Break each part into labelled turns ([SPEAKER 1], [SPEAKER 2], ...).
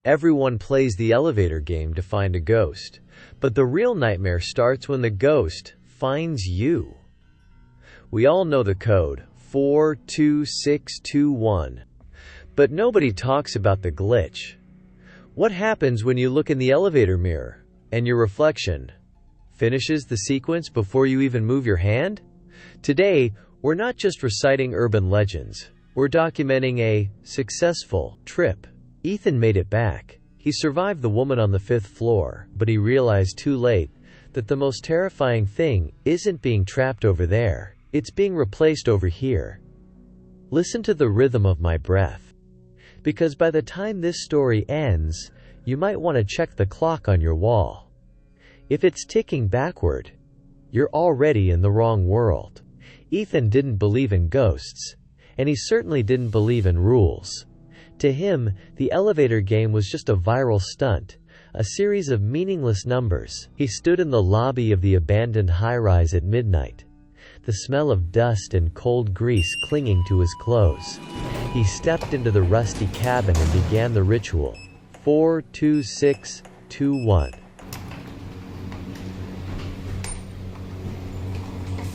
[SPEAKER 1] Everyone plays the elevator game to find a ghost, but the real nightmare starts when the ghost finds you. We all know the code, 42621, but nobody talks about the glitch. What happens when you look in the elevator mirror, and your reflection finishes the sequence before you even move your hand? Today, we're not just reciting urban legends, we're documenting a successful trip. Ethan made it back. He survived the woman on the 5th floor, but he realized too late that the most terrifying thing isn't being trapped over there, it's being replaced over here. Listen to the rhythm of my breath. Because by the time this story ends, you might want to check the clock on your wall. If it's ticking backward, you're already in the wrong world. Ethan didn't believe in ghosts, and he certainly didn't believe in rules. To him, the elevator game was just a viral stunt, a series of meaningless numbers. He stood in the lobby of the abandoned high-rise at midnight, the smell of dust and cold grease clinging to his clothes. He stepped into the rusty cabin and began the ritual. 42621.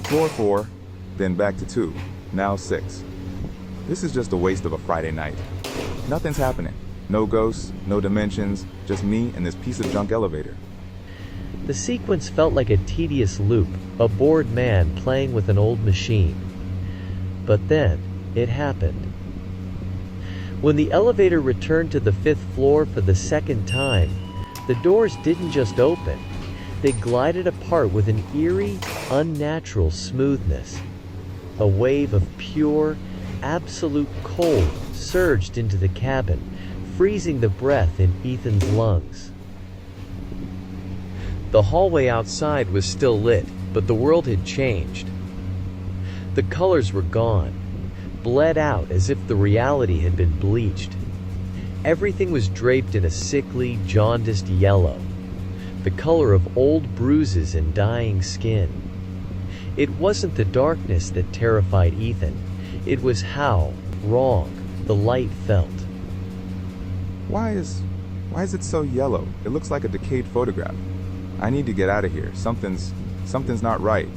[SPEAKER 2] Floor 4, then back to 2, now 6. This is just a waste of a Friday night. Nothing's happening. No ghosts, no dimensions, just me and this piece of junk elevator.
[SPEAKER 1] The sequence felt like a tedious loop, a bored man playing with an old machine. But then, it happened. When the elevator returned to the 5th floor for the second time, the doors didn't just open. They glided apart with an eerie, unnatural smoothness. A wave of pure, absolute cold surged into the cabin, freezing the breath in Ethan's lungs. The hallway outside was still lit, but the world had changed. The colors were gone, bled out as if the reality had been bleached. Everything was draped in a sickly, jaundiced yellow, the color of old bruises and dying skin. It wasn't the darkness that terrified Ethan, it was how wrong the light felt.
[SPEAKER 2] Why is it so yellow? It looks like a decayed photograph. I need to get out of here. Something's not right.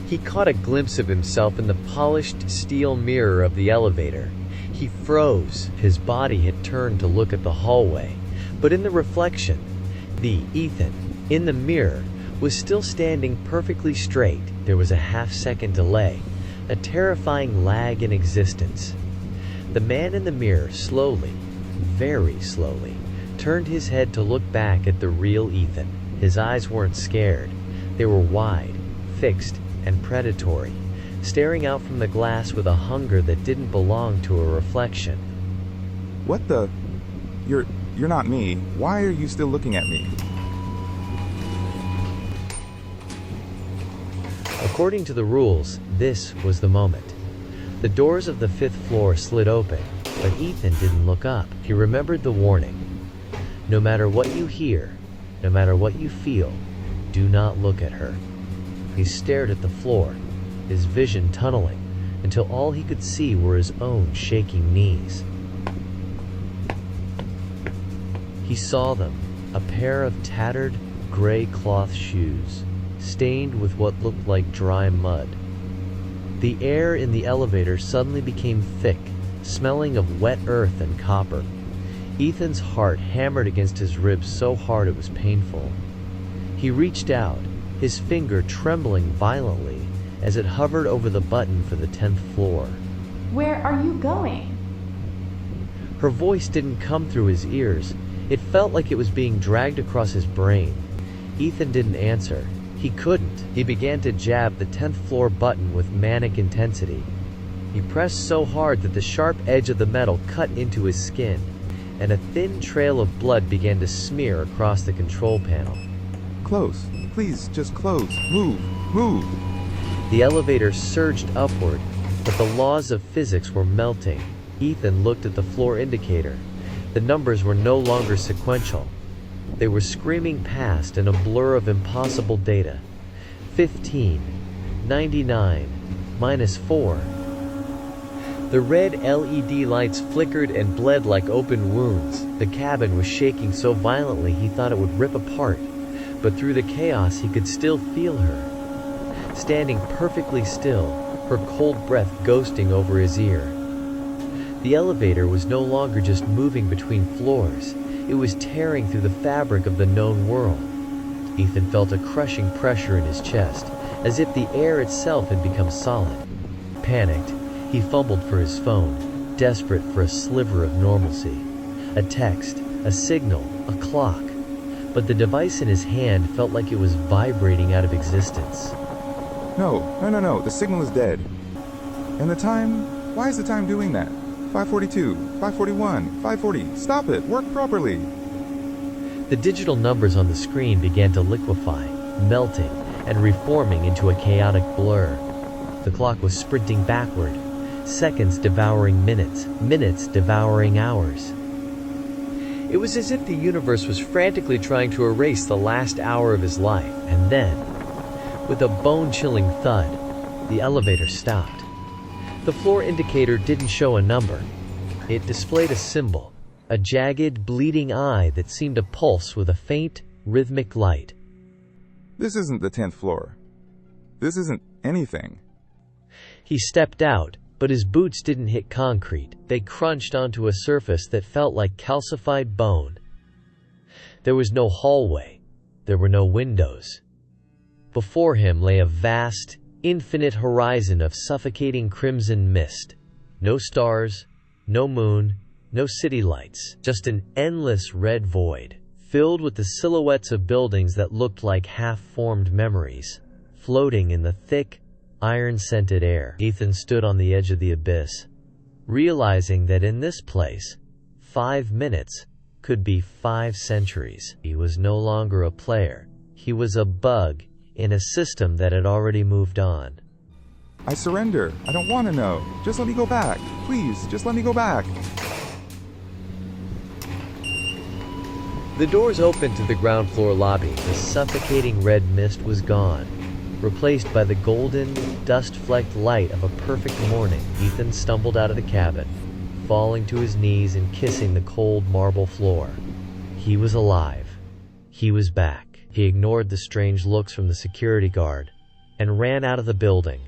[SPEAKER 1] He caught a glimpse of himself in the polished steel mirror of the elevator. He froze. His body had turned to look at the hallway, but in the reflection, the Ethan in the mirror was still standing perfectly straight. There was a half-second delay, a terrifying lag in existence. The man in the mirror slowly, very slowly, turned his head to look back at the real Ethan. His eyes weren't scared. They were wide, fixed, and predatory, staring out from the glass with a hunger that didn't belong to a reflection.
[SPEAKER 2] What the? You're not me. Why are you still looking at me?
[SPEAKER 1] According to the rules, this was the moment. The doors of the 5th floor slid open, but Ethan didn't look up. He remembered the warning. No matter what you hear, no matter what you feel, do not look at her. He stared at the floor, his vision tunneling, until all he could see were his own shaking knees. He saw them, a pair of tattered, gray cloth shoes, stained with what looked like dry mud. The air in the elevator suddenly became thick, smelling of wet earth and copper. Ethan's heart hammered against his ribs so hard it was painful. He reached out, his finger trembling violently as it hovered over the button for the 10th floor.
[SPEAKER 3] Where are you going?
[SPEAKER 1] Her voice didn't come through his ears. It felt like it was being dragged across his brain. Ethan didn't answer. He couldn't. He began to jab the 10th floor button with manic intensity. He pressed so hard that the sharp edge of the metal cut into his skin, and a thin trail of blood began to smear across the control panel.
[SPEAKER 2] Close. Please, just close. Move. Move.
[SPEAKER 1] The elevator surged upward, but the laws of physics were melting. Ethan looked at the floor indicator. The numbers were no longer sequential. They were screaming past in a blur of impossible data. 15, 99, -4. The red LED lights flickered and bled like open wounds. The cabin was shaking so violently he thought it would rip apart, but through the chaos he could still feel her, standing perfectly still, her cold breath ghosting over his ear. The elevator was no longer just moving between floors, it was tearing through the fabric of the known world. Ethan felt a crushing pressure in his chest, as if the air itself had become solid. Panicked, he fumbled for his phone, desperate for a sliver of normalcy. A text, a signal, a clock. But the device in his hand felt like it was vibrating out of existence.
[SPEAKER 2] No, the signal is dead. And the time? Why is the time doing that? 5:42, 5:41, 5:40. Stop it, work properly.
[SPEAKER 1] The digital numbers on the screen began to liquefy, melting, and reforming into a chaotic blur. The clock was sprinting backward, seconds devouring minutes, minutes devouring hours. It was as if the universe was frantically trying to erase the last hour of his life, and then, with a bone-chilling thud, the elevator stopped. The floor indicator didn't show a number. It displayed a symbol, a jagged, bleeding eye that seemed to pulse with a faint, rhythmic light.
[SPEAKER 2] This isn't the 10th floor. This isn't anything.
[SPEAKER 1] He stepped out, but his boots didn't hit concrete. They crunched onto a surface that felt like calcified bone. There was no hallway. There were no windows. Before him lay a vast, infinite horizon of suffocating crimson mist. No stars, no moon, no city lights, just an endless red void, filled with the silhouettes of buildings that looked like half-formed memories, floating in the thick, iron-scented air. Ethan stood on the edge of the abyss, realizing that in this place, 5 minutes could be 5 centuries. He was no longer a player. He was a bug in a system that had already moved on.
[SPEAKER 2] I surrender. I don't want to know. Just let me go back. Please, just let me go back.
[SPEAKER 1] The doors opened to the ground floor lobby. The suffocating red mist was gone, replaced by the golden, dust-flecked light of a perfect morning. Ethan stumbled out of the cabin, falling to his knees and kissing the cold marble floor. He was alive. He was back. He ignored the strange looks from the security guard and ran out of the building,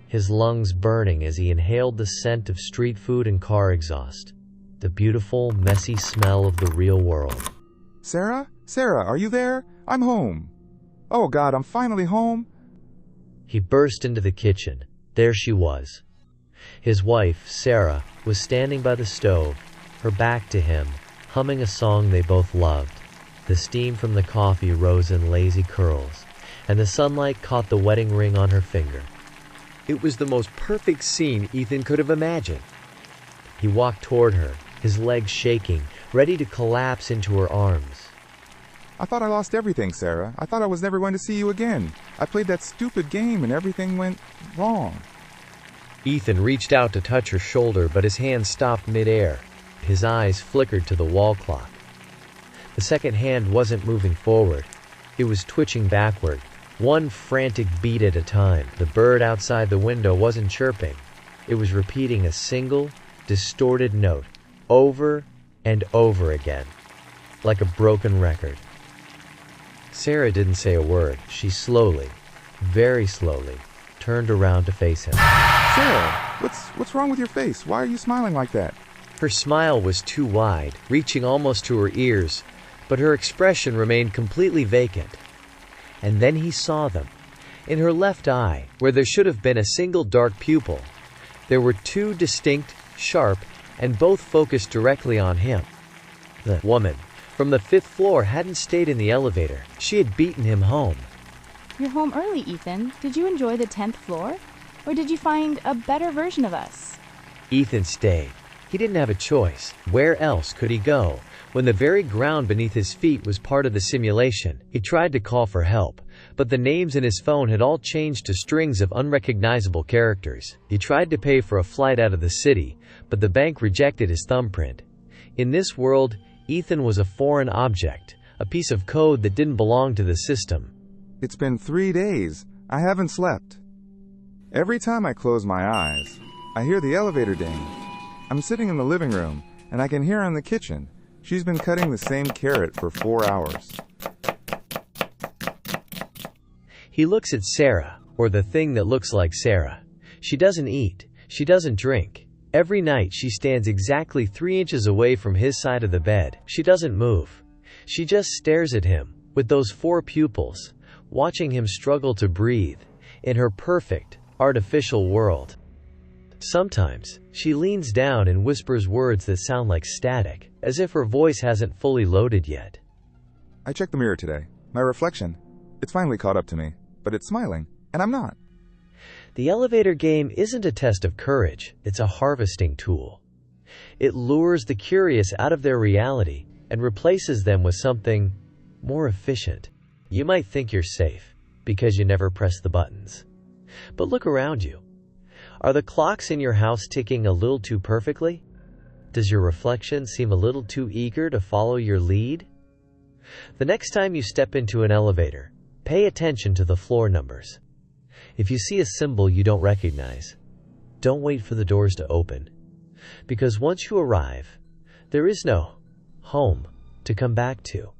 [SPEAKER 1] his lungs burning as he inhaled the scent of street food and car exhaust, the beautiful, messy smell of the real world.
[SPEAKER 2] Sarah? Sarah, are you there? I'm home. Oh God, I'm finally home.
[SPEAKER 1] He burst into the kitchen. There she was. His wife, Sarah, was standing by the stove, her back to him, humming a song they both loved. The steam from the coffee rose in lazy curls, and the sunlight caught the wedding ring on her finger. It was the most perfect scene Ethan could have imagined. He walked toward her, his legs shaking, ready to collapse into her arms.
[SPEAKER 2] I thought I lost everything, Sarah. I thought I was never going to see you again. I played that stupid game and everything went wrong.
[SPEAKER 1] Ethan reached out to touch her shoulder, but his hand stopped mid-air. His eyes flickered to the wall clock. The second hand wasn't moving forward. It was twitching backward, one frantic beat at a time. The bird outside the window wasn't chirping. It was repeating a single, distorted note, over and over again, like a broken record. Sarah didn't say a word. She slowly, very slowly, turned around to face him.
[SPEAKER 2] Sarah, what's wrong with your face? Why are you smiling like that?
[SPEAKER 1] Her smile was too wide, reaching almost to her ears, but her expression remained completely vacant. And then he saw them. In her left eye, where there should have been a single dark pupil, there were 2 distinct, sharp, and both focused directly on him. The woman from the 5th floor hadn't stayed in the elevator. She had beaten him home.
[SPEAKER 3] You're home early, Ethan. Did you enjoy the 10th floor? Or did you find a better version of us?
[SPEAKER 1] Ethan stayed. He didn't have a choice. Where else could he go when the very ground beneath his feet was part of the simulation? He tried to call for help, but the names in his phone had all changed to strings of unrecognizable characters. He tried to pay for a flight out of the city, but the bank rejected his thumbprint. In this world, Ethan was a foreign object, a piece of code that didn't belong to the system.
[SPEAKER 2] It's been 3 days. I haven't slept. Every time I close my eyes, I hear the elevator ding. I'm sitting in the living room, and I can hear her in the kitchen. She's been cutting the same carrot for 4 hours.
[SPEAKER 1] He looks at Sarah, or the thing that looks like Sarah. She doesn't eat. She doesn't drink. Every night she stands exactly 3 inches away from his side of the bed. She doesn't move. She just stares at him, with those 4 pupils, watching him struggle to breathe, in her perfect, artificial world. Sometimes, she leans down and whispers words that sound like static, as if her voice hasn't fully loaded yet.
[SPEAKER 2] I checked the mirror today. My reflection. It's finally caught up to me, but it's smiling, and I'm not.
[SPEAKER 1] The elevator game isn't a test of courage, it's a harvesting tool. It lures the curious out of their reality and replaces them with something more efficient. You might think you're safe, because you never press the buttons. But look around you. Are the clocks in your house ticking a little too perfectly? Does your reflection seem a little too eager to follow your lead? The next time you step into an elevator, pay attention to the floor numbers. If you see a symbol you don't recognize, don't wait for the doors to open. Because once you arrive, there is no home to come back to.